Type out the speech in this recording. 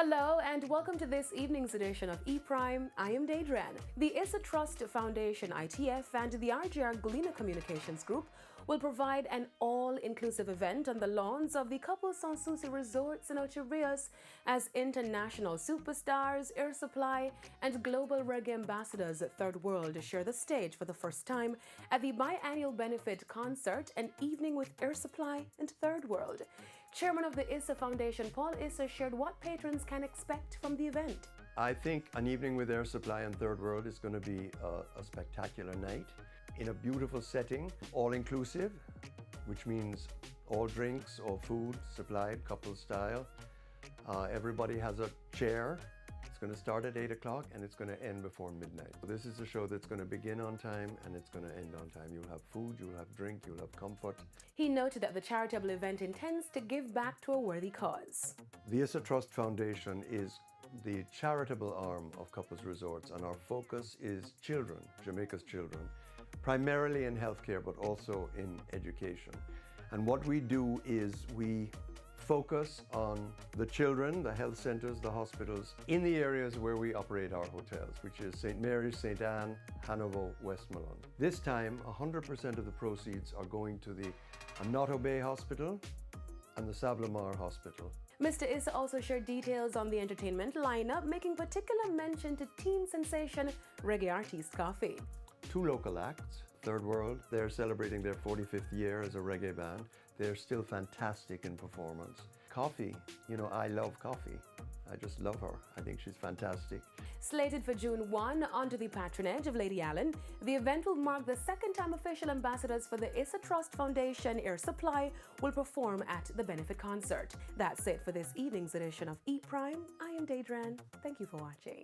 Hello and welcome to this evening's edition of ePrime. I am Daedran. The Issa Trust Foundation ITF and the RGR Galena Communications Group will provide an all-inclusive event on the lawns of the Couple Sans Souci Resorts in Ocho Rios as international superstars, air supply, and global reggae ambassadors at Third World share the stage for the first time at the biannual benefit concert, An Evening with Air Supply and Third World. Chairman of the Issa Foundation, Paul Issa, shared what patrons can expect from the event. I think An Evening with Air Supply and Third World is going to be a spectacular night in a beautiful setting, all-inclusive, which means all drinks, all food supplied, couple style. Everybody has a chair. It's going to start at 8 o'clock and it's going to end before midnight. This is a show that's going to begin on time and it's going to end on time. You'll have food, you'll have drink, you'll have comfort. He noted that the charitable event intends to give back to a worthy cause. The Issa Trust Foundation is the charitable arm of Couples Resorts, and our focus is children, Jamaica's children, primarily in healthcare but also in education. And what we do is we focus on the children, the health centers, the hospitals, in the areas where we operate our hotels, which is St. Mary's, St. Anne, Hanover, Westmoreland. This time, 100% of the proceeds are going to the Anoto Bay Hospital and the Sablamar Hospital. Mr. Issa also shared details on the entertainment lineup, making particular mention to teen sensation reggae artist Coffee. 2 local acts, Third World, they're celebrating their 45th year as a reggae band. They're still fantastic in performance. Coffee, I love Coffee. I just love her. I think she's fantastic. Slated for June 1 under the patronage of Lady Allen, the event will mark the second time official ambassadors for the Issa Trust Foundation Air Supply will perform at the benefit concert. That's it for this evening's edition of ePrime. I am Daedran. Thank you for watching.